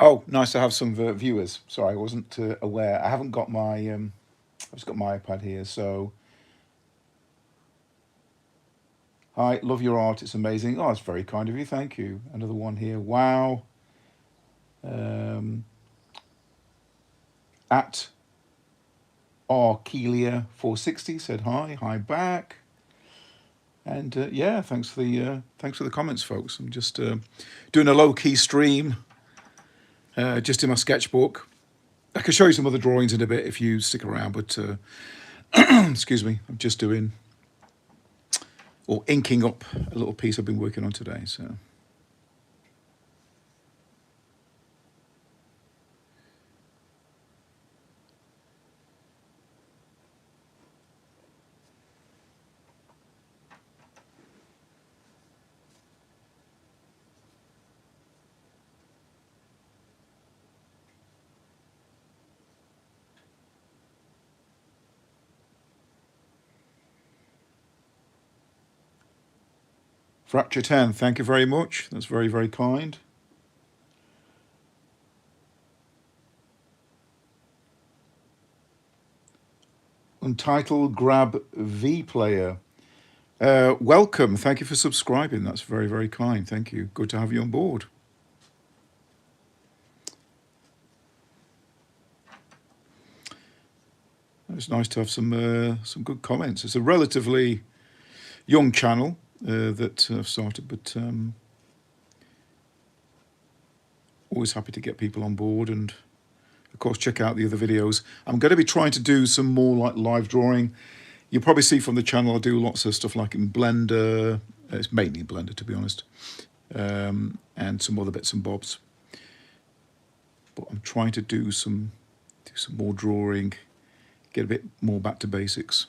Oh, nice to have some viewers. Sorry, I wasn't aware. I haven't got my. I've just got my iPad here. So, hi, love your art. It's amazing. Oh, it's very kind of you. Thank you. Another one here. Wow. Um, at Arkelia 460 said hi. Hi back. And yeah, thanks for the comments, folks. I'm just doing a low key stream, just in my sketchbook. I can show you some other drawings in a bit if you stick around, but excuse me, I'm just doing or inking up a little piece I've been working on today. So Fracture 10, thank you very much. That's very, very kind. Untitled Grab V Player. Welcome. Thank you for subscribing. That's very, very kind. Thank you. Good to have you on board. It's nice to have some good comments. It's a relatively young channel that I've started, but always happy to get people on board, and of course check out the other videos. I'm going to be trying to do some more like live drawing. You'll probably see from the channel I do lots of stuff like in Blender. It's mainly in Blender, to be honest, and some other bits and bobs. But I'm trying to do some more drawing, get a bit more back to basics.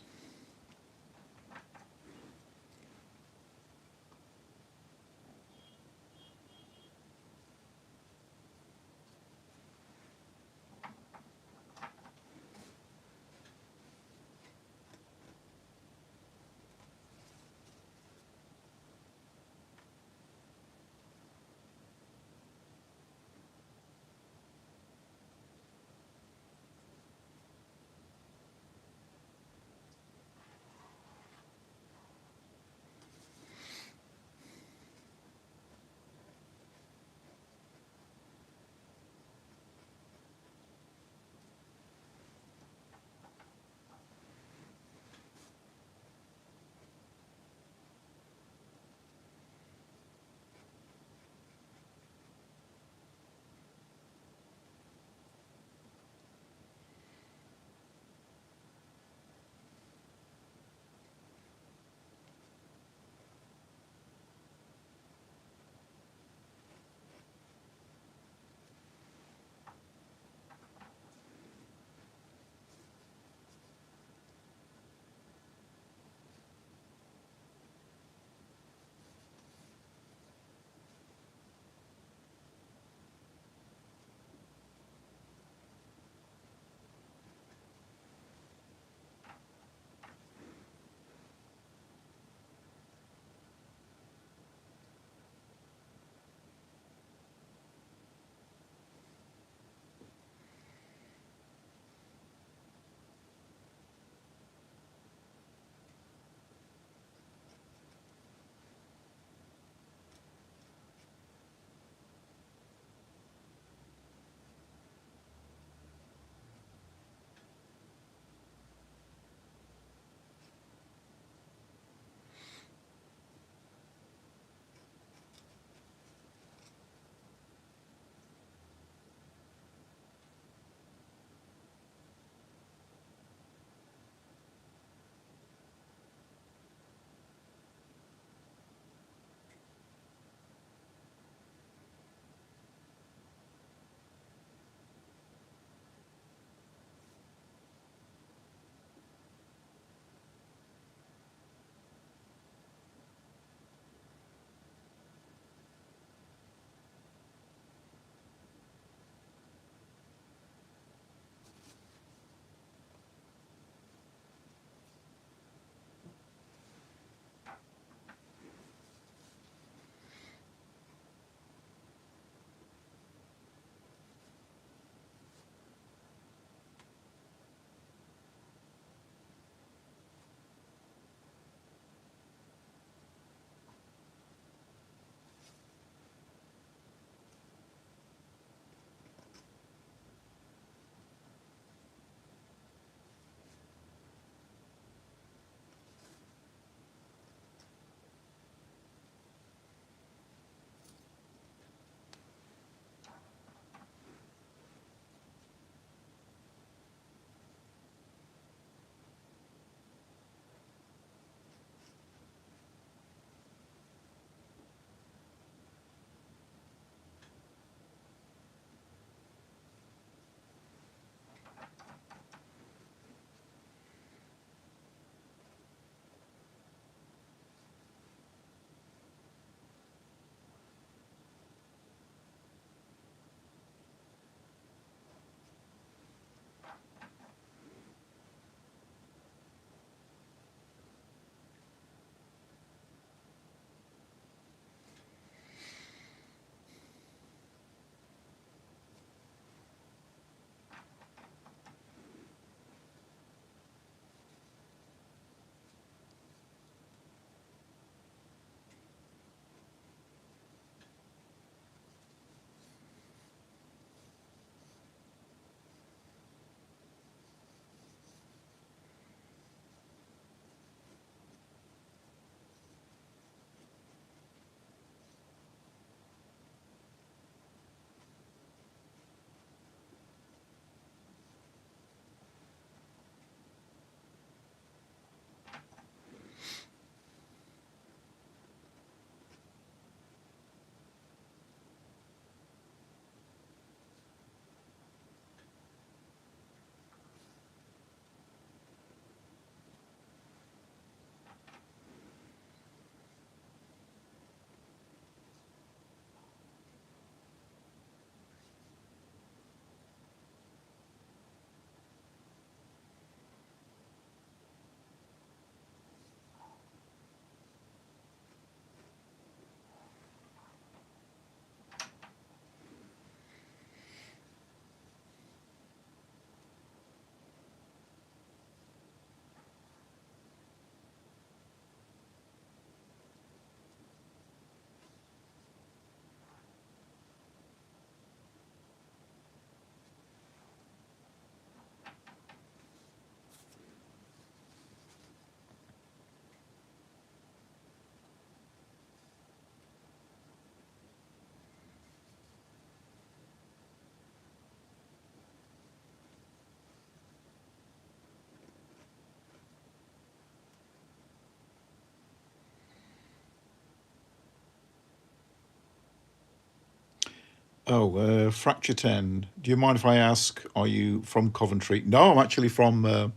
Oh, Fracture 10. Do you mind if I ask, are you from Coventry? No, I'm actually from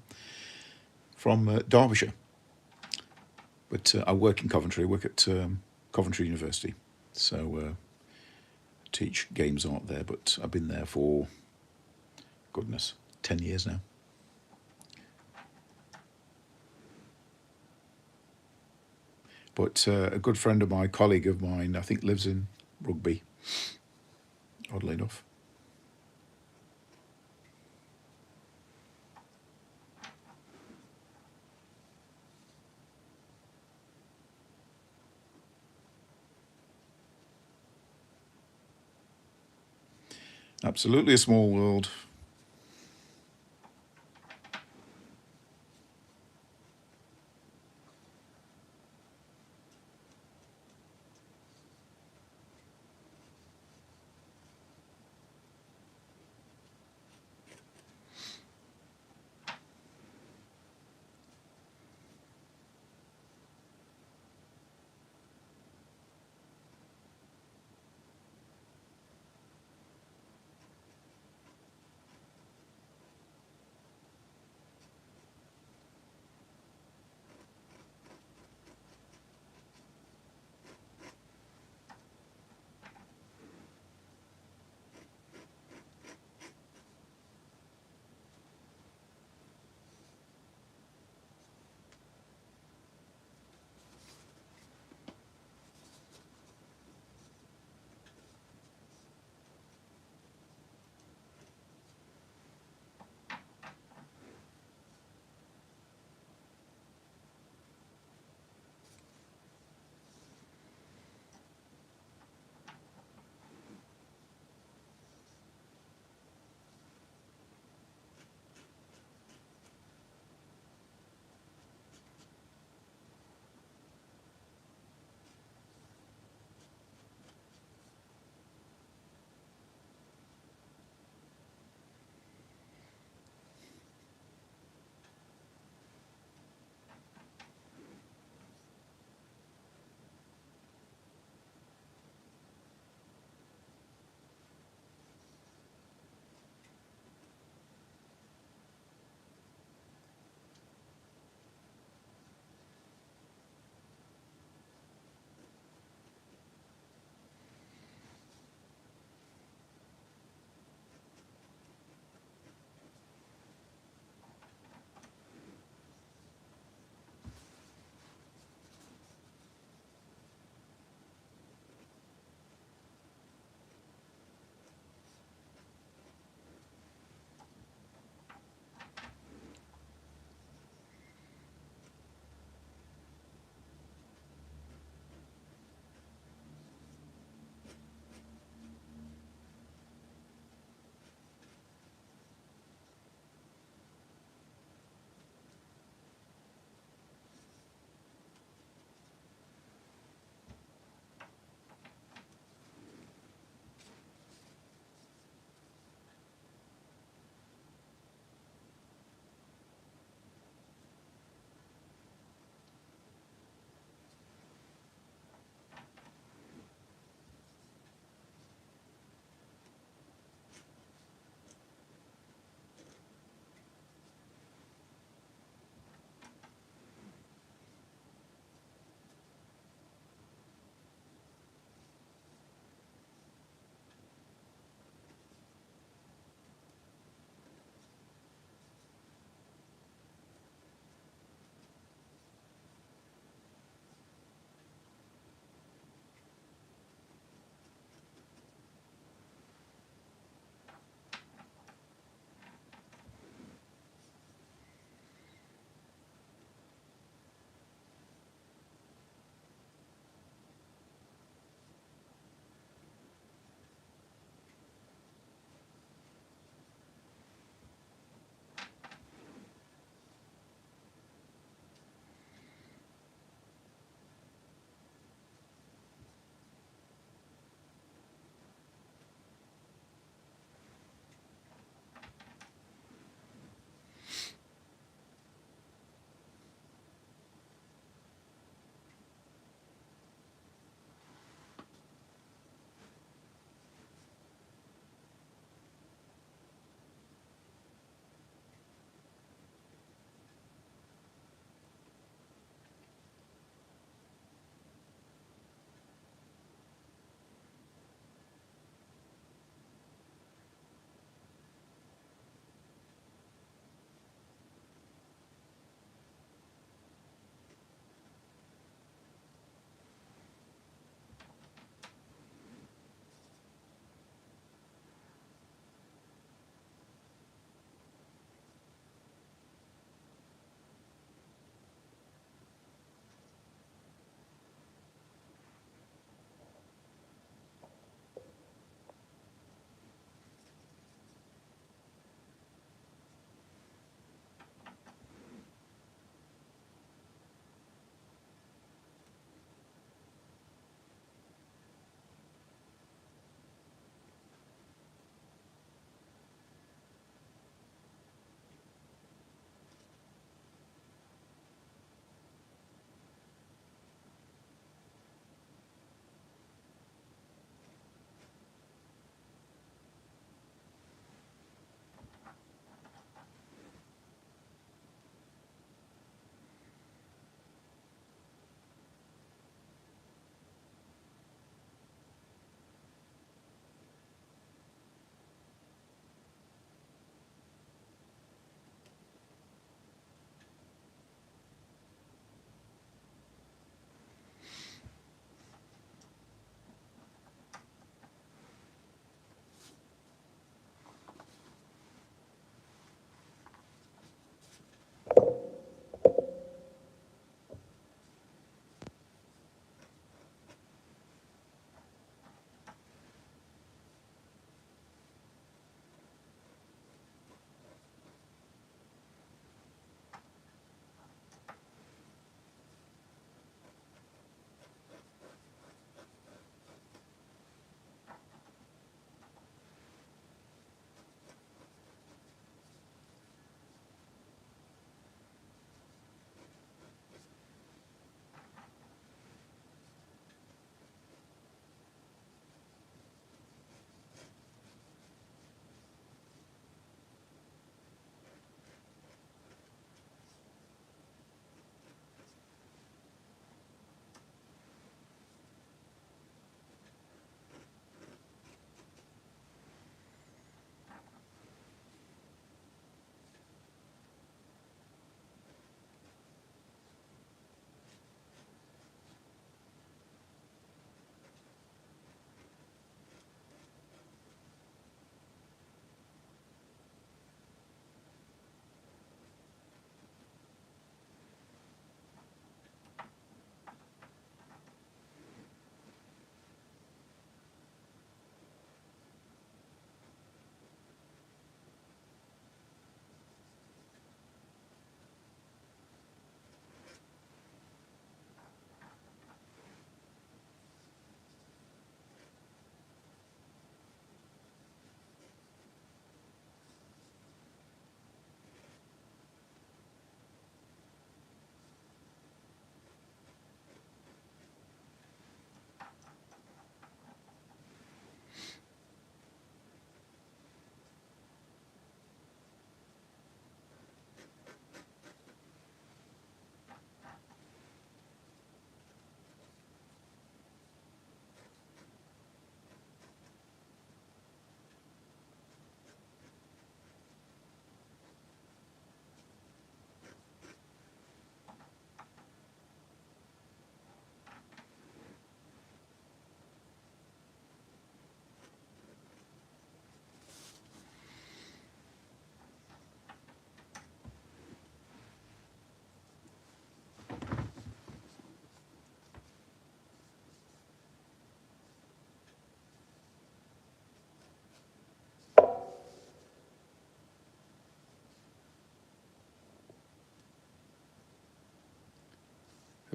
Derbyshire. But I work in Coventry. I work at Coventry University. So teach games art there. But I've been there for, goodness, 10 years now. But a good friend of mine, colleague of mine, I think lives in Rugby, oddly enough. Absolutely a small world.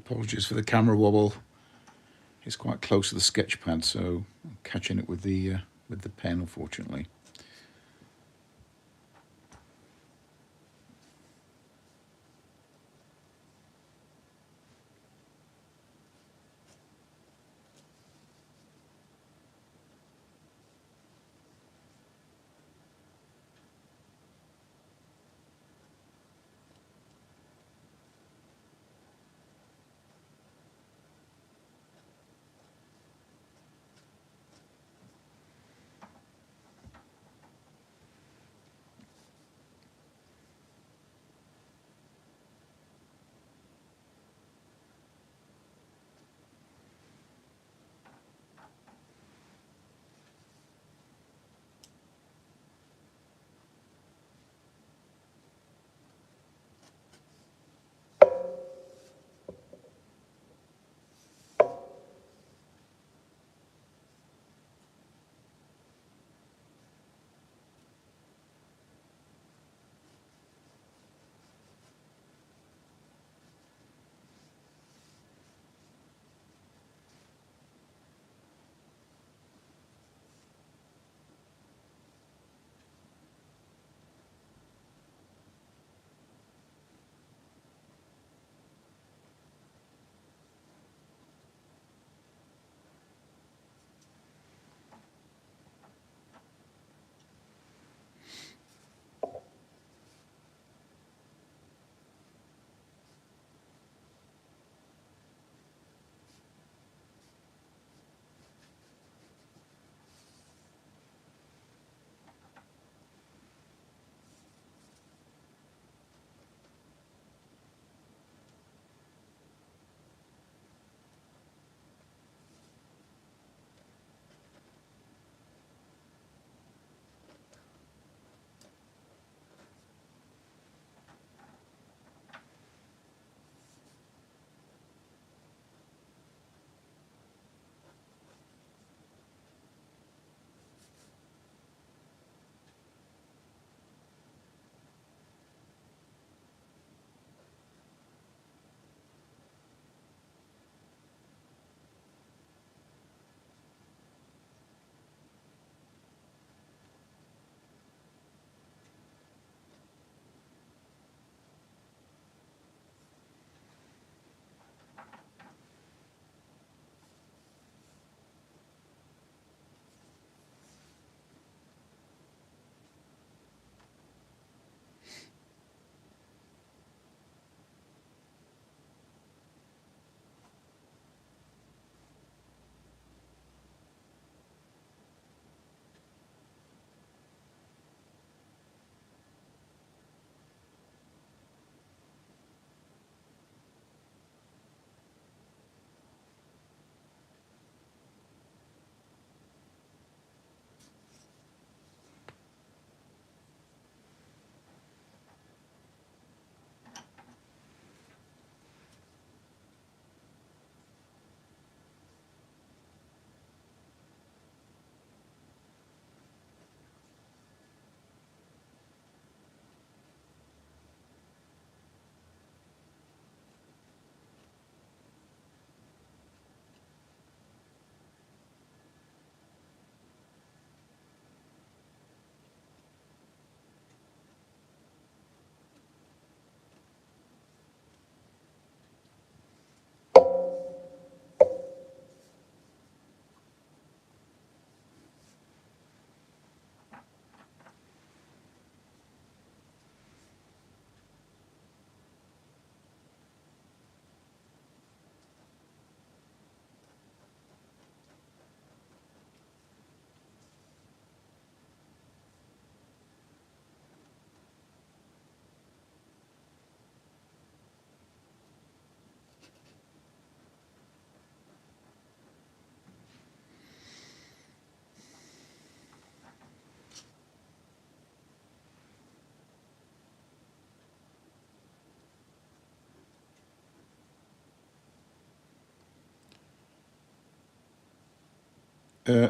Apologies for the camera wobble. It's quite close to the sketch pad, so I'm catching it with the pen, unfortunately.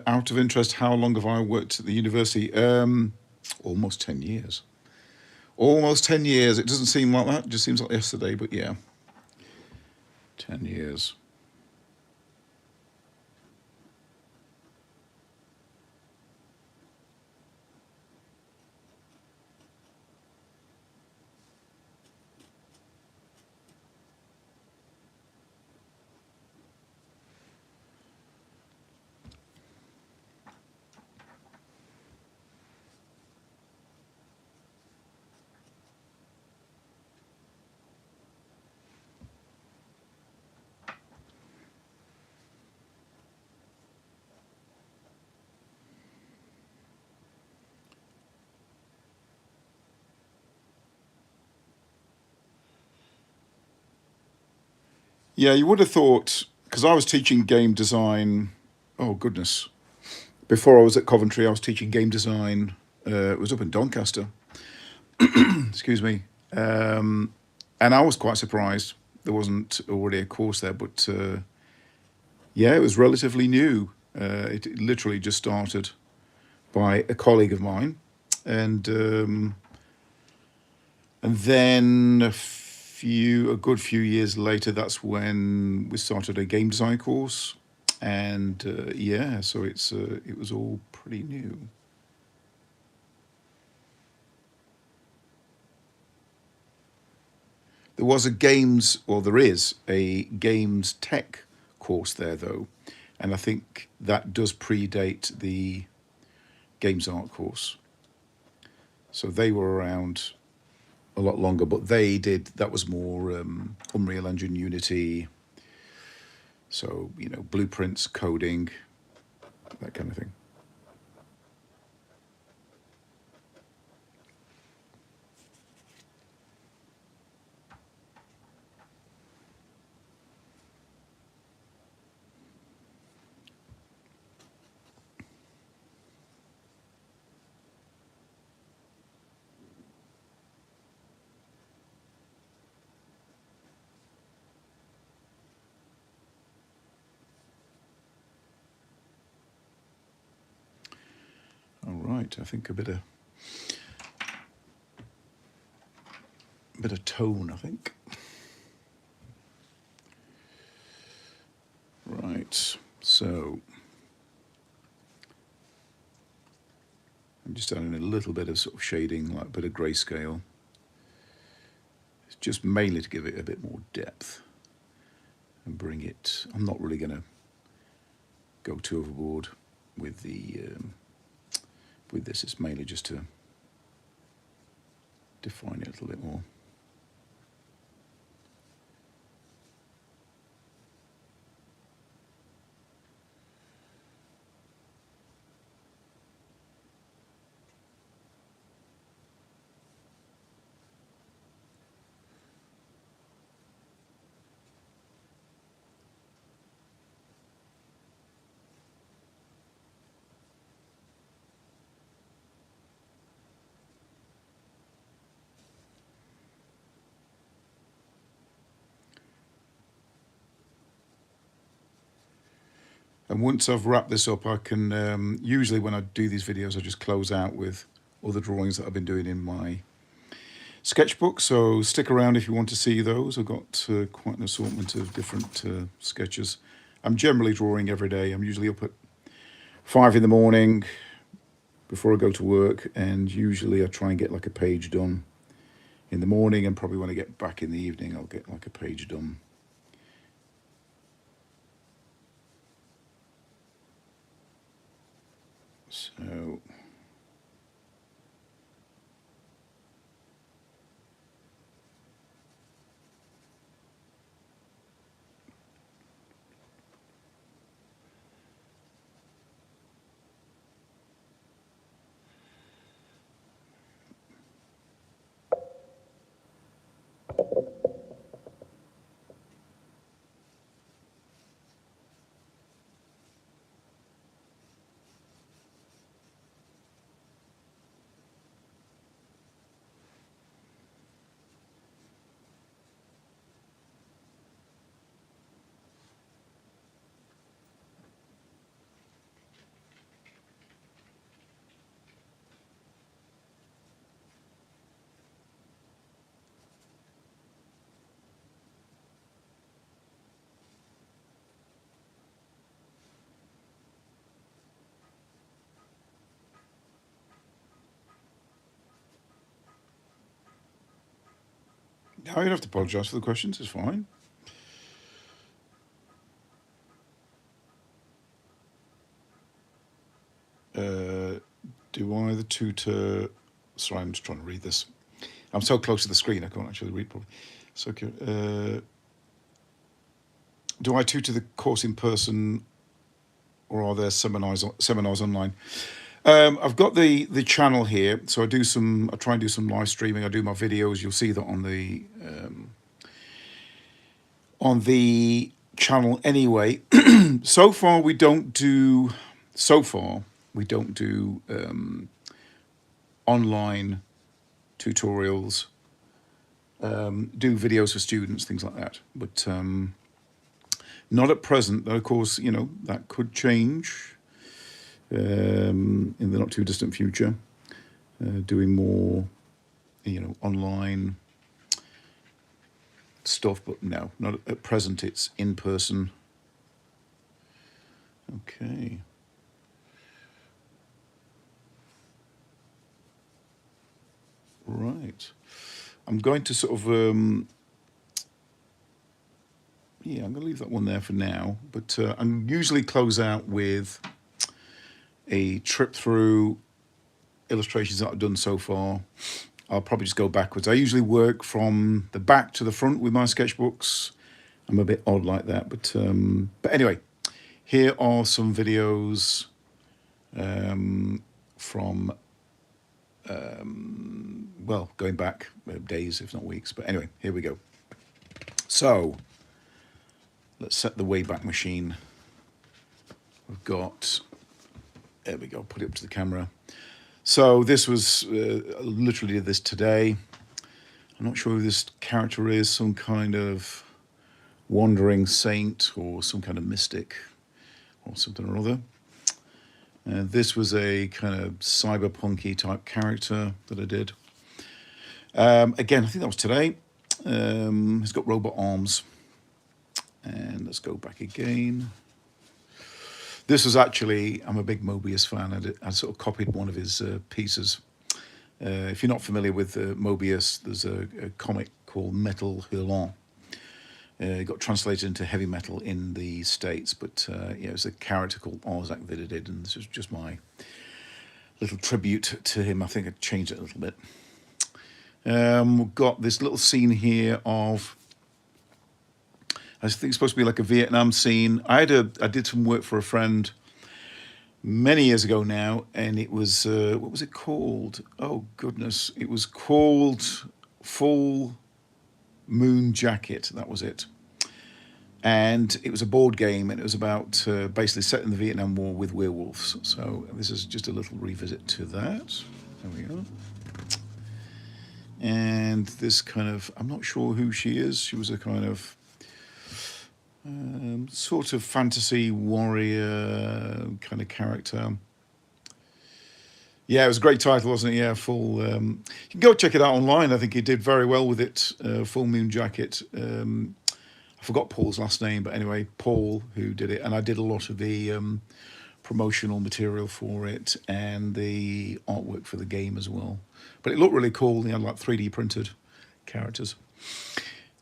Out of interest, how long have I worked at the university? Almost 10 years. Almost 10 years. It doesn't seem like that. It just seems like yesterday, but yeah. 10 years. Yeah, you would have thought, because I was teaching game design, oh goodness. Before I was at Coventry, I was teaching game design. It was up in Doncaster, excuse me. And I was quite surprised there wasn't already a course there, but yeah, it was relatively new. It literally just started by a colleague of mine. And then a good few years later, that's when we started a game design course, and yeah, so it was all pretty new. There was a games, or there is a games tech course there though, and I think that does predate the games art course. So they were around a lot longer, but that was more Unreal Engine, Unity, so blueprints, coding, that kind of thing. All right, I think a bit of tone, I think. Right, so I'm just adding a little bit of sort of shading, like a bit of grayscale. It's just mainly to give it a bit more depth and bring it. I'm not really going to go too overboard with with this. It's mainly just to define it a little bit more. And once I've wrapped this up, I can, usually when I do these videos, I just close out with other drawings that I've been doing in my sketchbook. So stick around if you want to see those. I've got quite an assortment of different sketches. I'm generally drawing every day. I'm usually up at 5 in the morning before I go to work, and usually I try and get like a page done in the morning, and probably when I get back in the evening, I'll get like a page done. So No, you don't have to apologise for the questions. It's fine. Do I the tutor? Sorry, I'm just trying to read this. I'm so close to the screen I can't actually read properly. So, do I tutor the course in person, or are there seminars online? I've got the channel here, so I try and do some live streaming. I do my videos. You'll see that on the channel anyway. So far we don't do online tutorials. Do videos for students, things like that, but not at present. Though, of course, that could change in the not too distant future. Doing more, online stuff, but no, not at present. It's in person. Okay. Right. I'm going to sort of, I'm going to leave that one there for now, but I usually close out with a trip through illustrations that I've done so far. I'll probably just go backwards. I usually work from the back to the front with my sketchbooks. I'm a bit odd like that, but anyway, here are some videos from, well, going back days, if not weeks. But anyway, here we go. So let's set the Wayback Machine. We've got, there we go, put it up to the camera. So this was, literally did this today. I'm not sure who this character is, some kind of wandering saint or some kind of mystic or something or other. This was a kind of cyberpunky type character that I did. Again, I think that was today. He's got robot arms. And let's go back again. This was actually, I'm a big Mobius fan. I sort of copied one of his pieces. If you're not familiar with Mobius, there's a comic called Metal Hurlant. It got translated into heavy metal in the States, but it was a character called Arzak that I did, and this was just my little tribute to him. I think I changed it a little bit. We've got this little scene here of, I think it's supposed to be like a Vietnam scene. I did some work for a friend many years ago now, and it was, what was it called? Oh, goodness. It was called Full Moon Jacket. That was it. And it was a board game, and it was about basically set in the Vietnam War with werewolves. So this is just a little revisit to that. There we go. And this kind of, I'm not sure who she is. She was a kind of sort of fantasy warrior kind of character. Yeah, it was a great title, wasn't it? Yeah, full. You can go check it out online. I think he did very well with it. Full Moon Jacket. I forgot Paul's last name, but anyway, Paul who did it, and I did a lot of the promotional material for it and the artwork for the game as well. But it looked really cool. He had like 3D printed characters.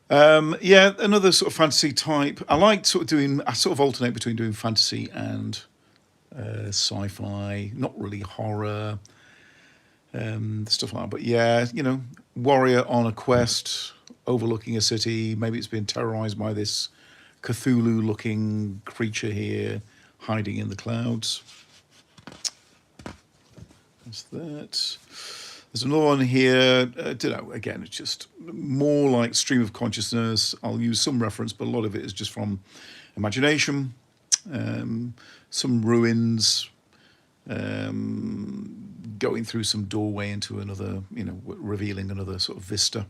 Yeah, another sort of fantasy type. I sort of alternate between doing fantasy and sci-fi, not really horror, stuff like that. But yeah, warrior on a quest, overlooking a city. Maybe it's been terrorized by this Cthulhu-looking creature here, hiding in the clouds. That's that. There's another one here. Again, it's just more like stream of consciousness. I'll use some reference, but a lot of it is just from imagination. Some ruins, going through some doorway into another, revealing another sort of vista.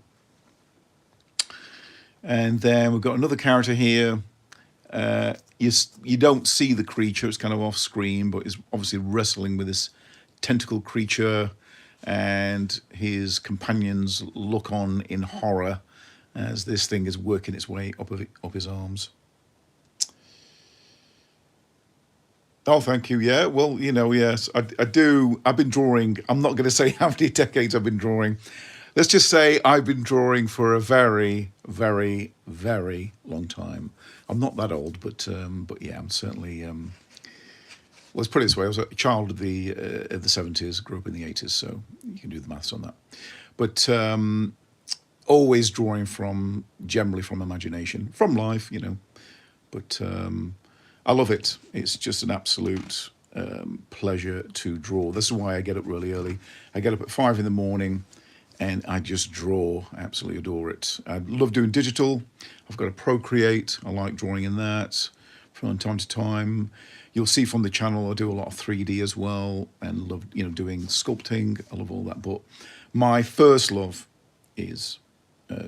And then we've got another character here. You don't see the creature, it's kind of off screen, but is obviously wrestling with this tentacle creature, and his companions look on in horror as this thing is working its way up his arms. Oh, thank you. Yeah, well, yes, I do. I've been drawing. I'm not going to say how many decades I've been drawing. let's just say I've been drawing for a very, very, very long time. I'm not that old, but yeah, I'm certainly. Let's put it this way: I was a child of the 70s, grew up in the 80s, so you can do the maths on that. But always drawing generally from imagination, from life, you know. But I love it. It's just an absolute pleasure to draw. This is why I get up really early. I get up at 5 in the morning and I just draw. I absolutely adore it. I love doing digital. I've got a Procreate. I like drawing in that from time to time. You'll see from the channel I do a lot of 3D as well, and love, you know, doing sculpting. I love all that. But my first love is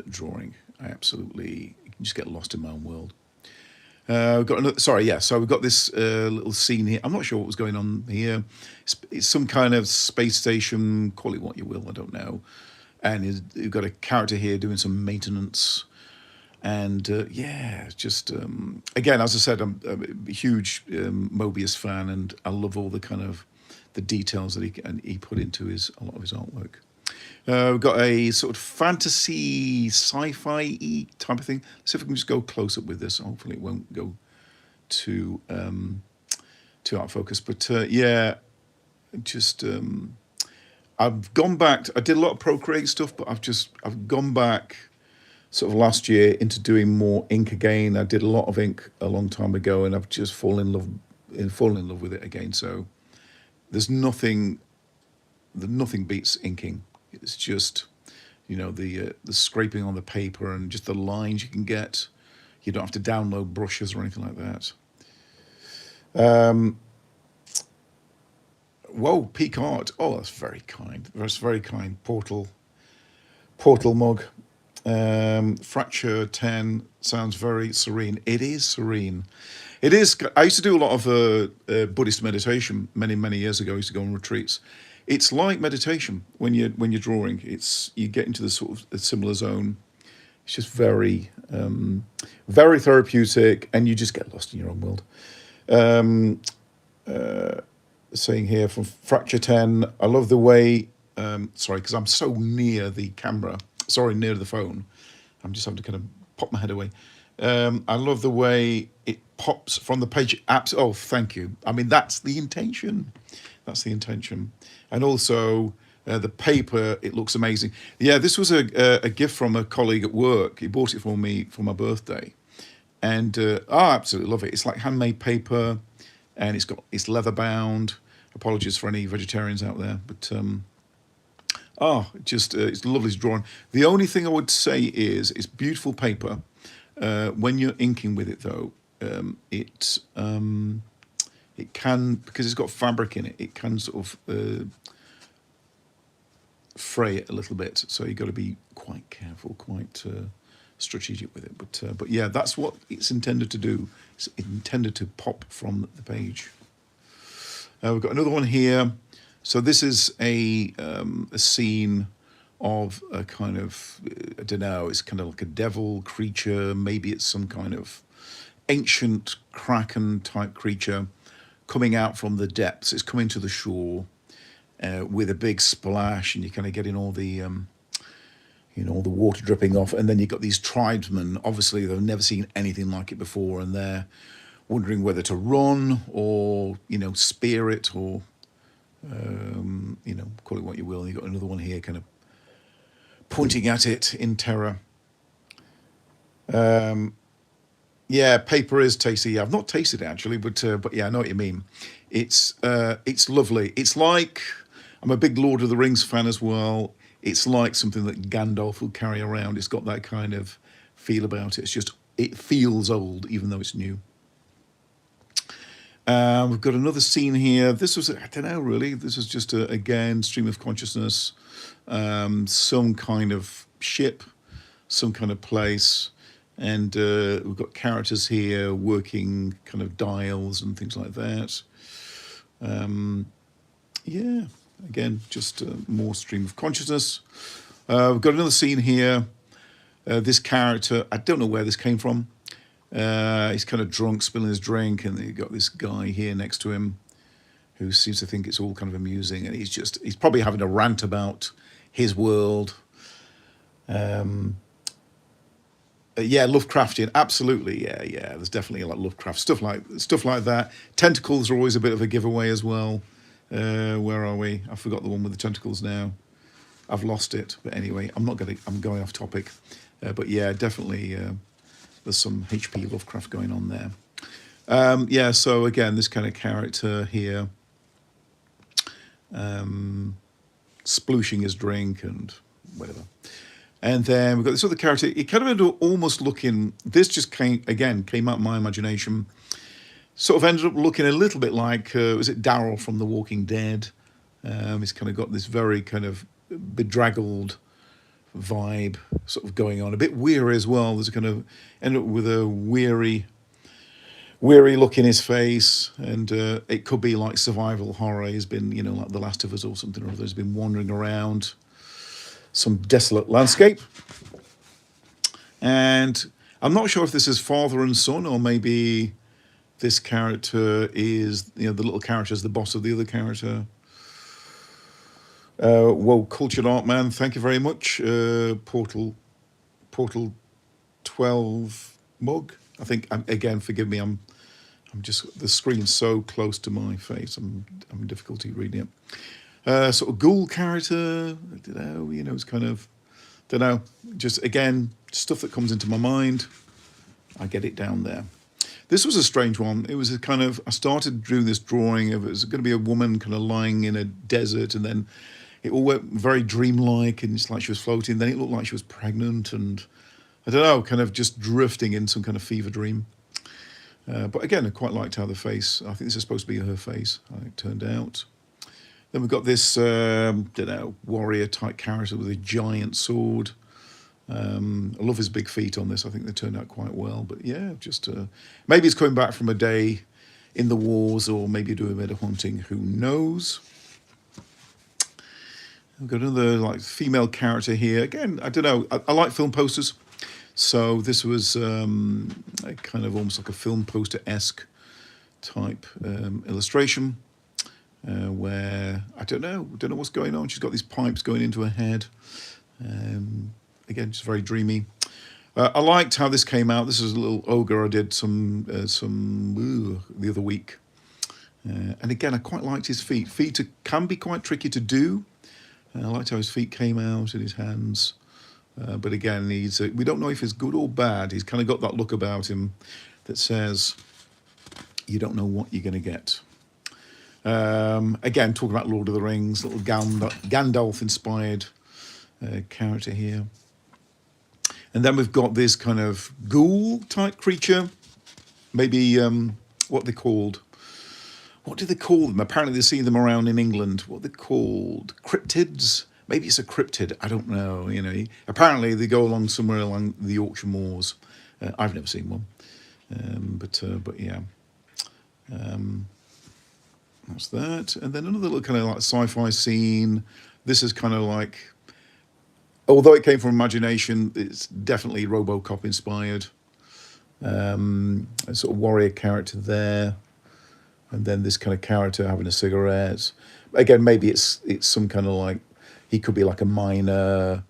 drawing. I absolutely just get lost in my own world. We've got another, sorry, yeah. So we've got this little scene here. I'm not sure what was going on here. It's some kind of space station. Call it what you will. I don't know. And you've got a character here doing some maintenance. And yeah, it's just again, as I said, I'm a huge Mobius fan, and I love all the kind of the details that he put into a lot of his artwork. We've got a sort of fantasy sci-fi type of thing. Let's see if we can just go close up with this. Hopefully it won't go too out of focus. But yeah, just I've gone back. I did a lot of Procreate stuff, but I've gone back sort of last year into doing more ink again. I did a lot of ink a long time ago, and I've just fallen in love with it again. So there's nothing beats inking. It's just, you know, the scraping on the paper and just the lines you can get. You don't have to download brushes or anything like that. Whoa, peak art. Oh, that's very kind. That's very kind. Portal mug. Fracture 10 sounds very serene. It is serene. It is. I used to do a lot of Buddhist meditation many years ago. I used to go on retreats. It's like meditation when you're drawing. You get into the sort of a similar zone. It's just very very therapeutic, and you just get lost in your own world. Saying here from Fracture 10, I love the way. Sorry, because I'm so near the camera. Sorry, near the phone. I'm just having to kind of pop my head away. I love the way it pops from the page. Oh, thank you. I mean, that's the intention. That's the intention. And also the paper, it looks amazing. Yeah, this was a gift from a colleague at work. He bought it for me for my birthday. And I absolutely love it. It's like handmade paper, and it's leather bound. Apologies for any vegetarians out there, but it's lovely drawing. The only thing I would say is it's beautiful paper. When you're inking with it, though, it can, because it's got fabric in it, it can sort of fray it a little bit. So you've got to be quite careful, quite strategic with it. But yeah, that's what it's intended to do. It's intended to pop from the page. We've got another one here. So this is a scene of a kind of, I don't know, it's kind of like a devil creature. Maybe it's some kind of ancient kraken type creature coming out from the depths. It's coming to the shore with a big splash, and you're kind of getting all the, all the water dripping off. And then you've got these tribesmen. Obviously, they've never seen anything like it before, and they're wondering whether to run or, spear it or, call it what you will. And you've got another one here kind of pointing at it in terror. Yeah, paper is tasty. Yeah, I've not tasted it actually, but yeah, I know what you mean. It's lovely. It's like, I'm a big Lord of the Rings fan as well. It's like something that Gandalf will carry around. It's got that kind of feel about it. It feels old, even though it's new. We've got another scene here. This was, I don't know really, this was just, again, stream of consciousness. Some kind of ship, some kind of place. And we've got characters here working kind of dials and things like that. Yeah, again, just more stream of consciousness. We've got another scene here. This character, I don't know where this came from. He's kind of drunk, spilling his drink, and you've got this guy here next to him who seems to think it's all kind of amusing, and he's probably having a rant about his world. Yeah, Lovecraftian, absolutely. Yeah. There's definitely a lot of Lovecraft stuff like that. Tentacles are always a bit of a giveaway as well. Where are we? I forgot the one with the tentacles now. I've lost it. But anyway, I'm going off topic. But yeah, definitely. There's some H.P. Lovecraft going on there. Yeah. So again, this kind of character here, splooshing his drink and whatever. And then we've got this other character. It kind of almost looking. This just came out of my imagination. Sort of ended up looking a little bit like was it Daryl from The Walking Dead? He's kind of got this very kind of bedraggled vibe sort of going on. A bit weary as well. There's a kind of ended up with a weary look in his face, and it could be like survival horror. He's been, like The Last of Us or something or other. He's been wandering around some desolate landscape. And I'm not sure if this is father and son, or maybe this character is, the little character is the boss of the other character. Well, Cultured Art Man, thank you very much. Portal 12 mug. I think, again, forgive me, I'm just, the screen's so close to my face, I'm having difficulty reading it. Sort of ghoul character, it's kind of, just again, stuff that comes into my mind, I get it down there. This was a strange one. It was a kind of, I started doing this drawing of, it was going to be a woman kind of lying in a desert, and then it all went very dreamlike, and it's like she was floating, then it looked like she was pregnant, and I don't know, kind of just drifting in some kind of fever dream. But again, I quite liked how the face, I think this is supposed to be her face, how it turned out. Then we've got this, warrior type character with a giant sword. I love his big feet on this. I think they turned out quite well. But yeah, just maybe he's coming back from a day in the wars, or maybe doing a bit of hunting. Who knows? We've got another female character here. Again, I don't know. I like film posters, so this was a kind of almost like a film poster-esque type illustration. Where I don't know what's going on. She's got these pipes going into her head. Again, just very dreamy. I liked how this came out. This is a little ogre I did some the other week, and again, I quite liked his feet. Feet can be quite tricky to do. I liked how his feet came out in his hands, but again, we don't know if it's good or bad. He's kind of got that look about him that says you don't know what you're going to get. Again, talking about Lord of the Rings, little Gandalf-inspired character here. And then we've got this kind of ghoul-type creature. Maybe, what they're called. What do they call them? Apparently they're seeing them around in England. What they're called? Cryptids? Maybe it's a cryptid. I don't know. Apparently they go along somewhere along the Yorkshire moors. I've never seen one. But yeah. That's that. And then another little kind of like sci-fi scene. This is kind of like, although it came from imagination, it's definitely RoboCop inspired. A sort of warrior character there. And then this kind of character having a cigarette. Again, maybe it's some kind of like, he could be like a miner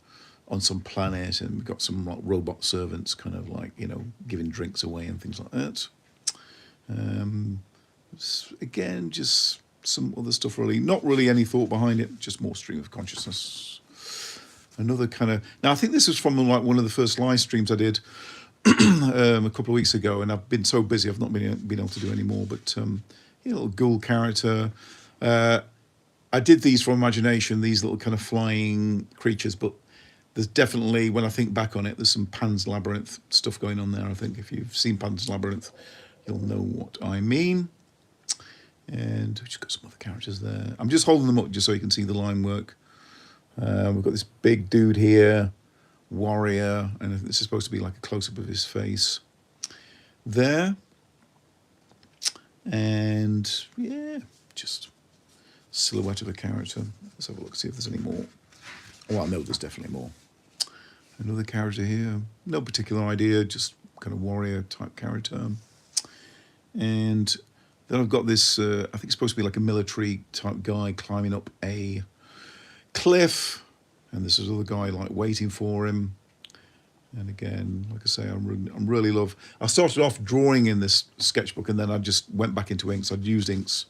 on some planet, and we've got some like robot servants kind of like, giving drinks away and things like that. Again, just some other stuff really. Not really any thought behind it, just more stream of consciousness. Another kind of... Now, I think this was from like one of the first live streams I did a couple of weeks ago, and I've been so busy I've not been able to do any more, but little ghoul character. I did these from imagination, these little kind of flying creatures, but there's definitely, when I think back on it, there's some Pan's Labyrinth stuff going on there. I think if you've seen Pan's Labyrinth, you'll know what I mean. And we've just got some other characters there. I'm just holding them up just so you can see the line work. We've got this big dude here, warrior, and this is supposed to be like a close-up of his face there. And yeah, just silhouette of a character. Let's have a look, see if there's any more. Oh, I know there's definitely more. Another character here. No particular idea, just kind of warrior type character. And then I've got this, I think it's supposed to be like a military type guy climbing up a cliff. And this is other guy like waiting for him. And again, like I say, I'm really love. I started off drawing in this sketchbook, and then I just went back into inks. I'd used inks.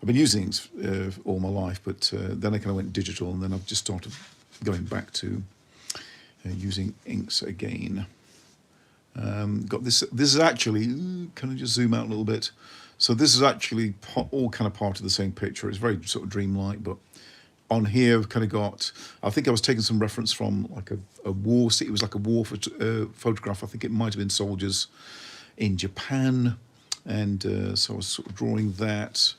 I've been using inks all my life, but then I kind of went digital, and then I've just started going back to using inks again. Got this. This is actually. Can I just zoom out a little bit? So this is actually all kind of part of the same picture. It's very sort of dreamlike, but on here I've kind of got. I think I was taking some reference from like a war. It was like a war photograph. I think it might have been soldiers in Japan, and so I was sort of drawing that.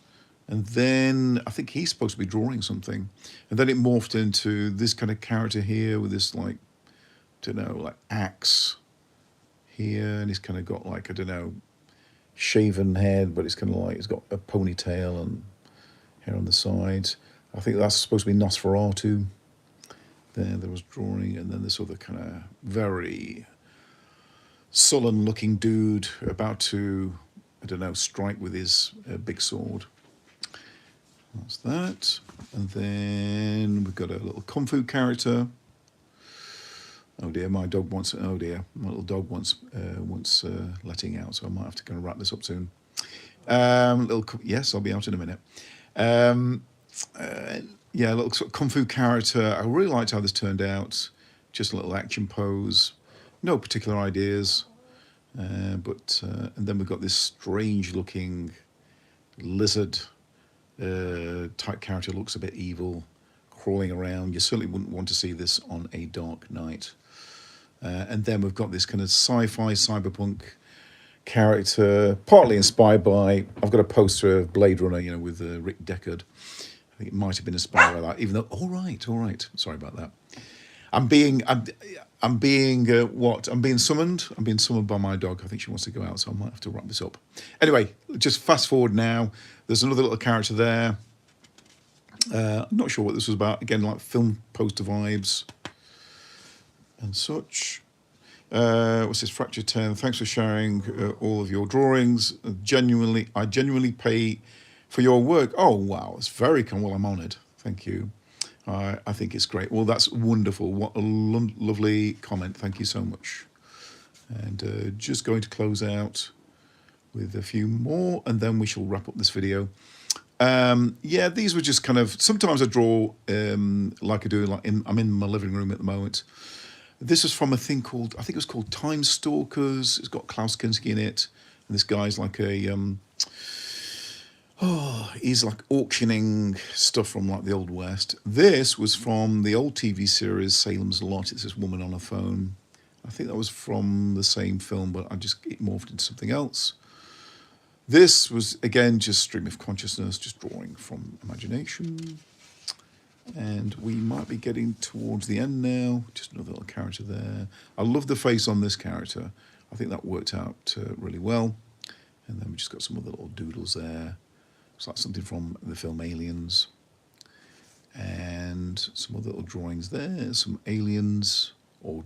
And then I think he's supposed to be drawing something, and then it morphed into this kind of character here with this like, I don't know, like axe here, and he's kind of got like, I don't know, shaven head, but it's kind of like it's got a ponytail and hair on the sides. I think that's supposed to be Nosferatu. There was drawing, and then this other kind of very sullen-looking dude about to, I don't know, strike with his big sword. That's that. And then we've got a little kung fu character. Oh dear, my dog wants. Oh dear, my little dog wants letting out, so I might have to kind of wrap this up soon. Yes, I'll be out in a minute. Yeah, a little sort of kung fu character. I really liked how this turned out. Just a little action pose. No particular ideas, but and then we've got this strange-looking lizard type character. Looks a bit evil, crawling around. You certainly wouldn't want to see this on a dark night. And then we've got this kind of sci-fi cyberpunk character, partly inspired by. I've got a poster of Blade Runner, you know, with Rick Deckard. I think it might have been inspired by that. Even though, all right. Sorry about that. I'm being what? I'm being summoned. I'm being summoned by my dog. I think she wants to go out, so I might have to wrap this up. Anyway, just fast forward now. There's another little character there. I'm not sure what this was about. Again, like film poster vibes and such. What's this? Fracture 10. Thanks for sharing all of your drawings. I genuinely pay for your work. Oh, wow. It's very kind. Well, I'm honoured. Thank you. I think it's great. Well, that's wonderful. What a lovely comment. Thank you so much. And just going to close out with a few more, and then we shall wrap up this video. Yeah, these were just kind of, sometimes I draw like I do, I'm in my living room at the moment. This is from a thing called, I think it was called Time Stalkers. It's got Klaus Kinski in it. And this guy's like he's like auctioning stuff from like the Old West. This was from the old TV series Salem's Lot. It's this woman on a phone. I think that was from the same film, but it morphed into something else. This was, again, just stream of consciousness, just drawing from imagination. And we might be getting towards the end now. Just another little character there. I love the face on this character. I think that worked out really well. And then we just got some other little doodles there. It's like something from the film Aliens. And some other little drawings there. Some aliens or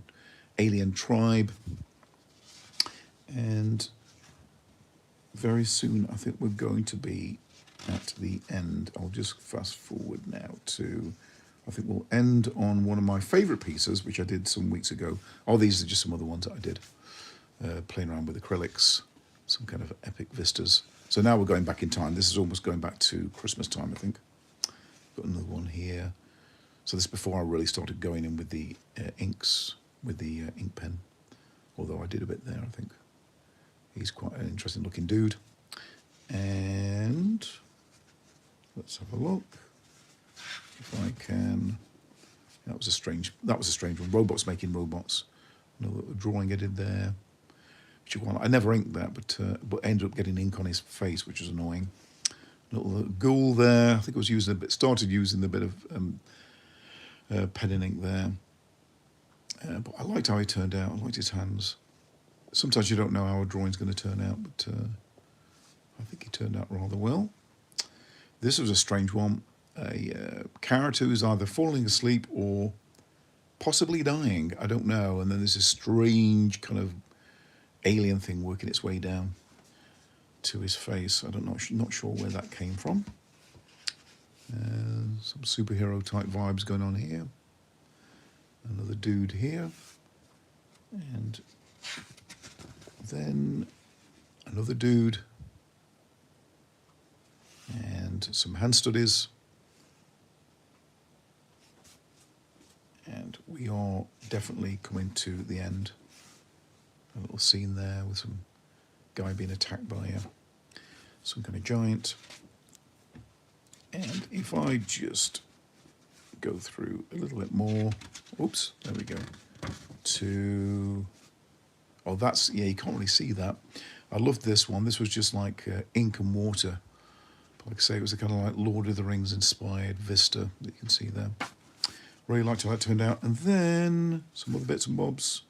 alien tribe. And very soon, I think we're going to be at the end. I'll just fast forward now to, I think we'll end on one of my favourite pieces, which I did some weeks ago. Oh, these are just some other ones that I did. Playing around with acrylics, some kind of epic vistas. So now we're going back in time. This is almost going back to Christmas time, I think. Got another one here. So this is before I really started going in with the inks, with the ink pen. Although I did a bit there, I think. He's quite an interesting looking dude. And let's have a look. If I can. That was a strange one. Robots making robots. Another drawing I did there. I never inked that, but ended up getting ink on his face, which was annoying. Little ghoul there. I think I was started using a bit of pen and ink there. But I liked how he turned out. I liked his hands. Sometimes you don't know how a drawing's going to turn out, but I think he turned out rather well. This was a strange one. A character who's either falling asleep or possibly dying. I don't know. And then there's this strange kind of alien thing working its way down to his face. I don't know. Not sure where that came from. Some superhero type vibes going on here. Another dude here. And then another dude. And some hand studies. And we are definitely coming to the end. A little scene there with some guy being attacked by some kind of giant. And if I just go through a little bit more, oops, there we go, to, oh, that's, yeah, you can't really see that. I loved this one. This was just like ink and water. But like I say, it was a kind of like Lord of the Rings inspired vista that you can see there. Really liked how that turned out. And then some other bits and bobs.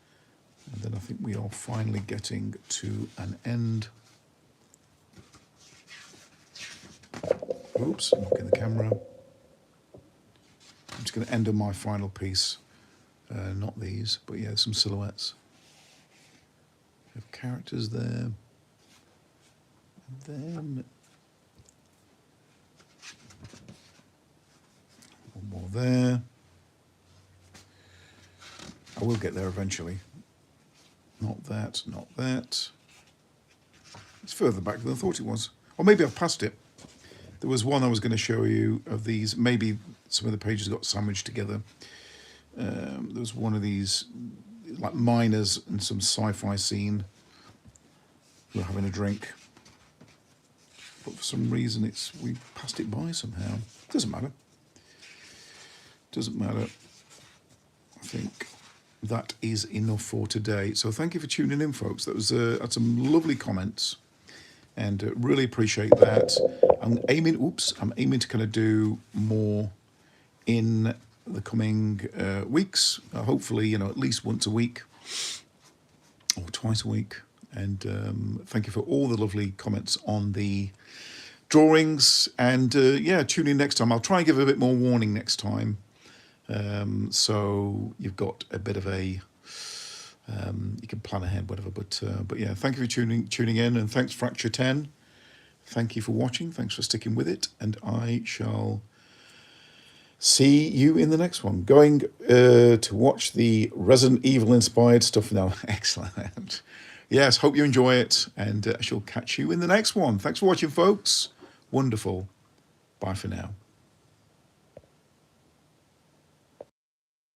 And then I think we are finally getting to an end. Oops, I'm knocking the camera. I'm just going to end on my final piece. Not these, but yeah, some silhouettes. We have characters there. And then one more there. I will get there eventually. Not that, not that. It's further back than I thought it was. Or maybe I've passed it. There was one I was going to show you of these. Maybe some of the pages got sandwiched together. There was one of these, like miners in some sci-fi scene. We're having a drink. But for some reason, we passed it by somehow. Doesn't matter. Doesn't matter. I think that is enough for today. So thank you for tuning in, folks. That was had some lovely comments, and really appreciate that. I'm aiming to kind of do more in the coming weeks. Hopefully, you know, at least once a week or twice a week. And thank you for all the lovely comments on the drawings. And yeah, tune in next time. I'll try and give a bit more warning next time. So you've got a bit of a, you can plan ahead, whatever. But yeah, thank you for tuning in, and thanks Fracture 10. Thank you for watching. Thanks for sticking with it, and I shall see you in the next one. Going to watch the Resident Evil inspired stuff now. Excellent. Yes, hope you enjoy it, and I shall catch you in the next one. Thanks for watching, folks. Wonderful. Bye for now.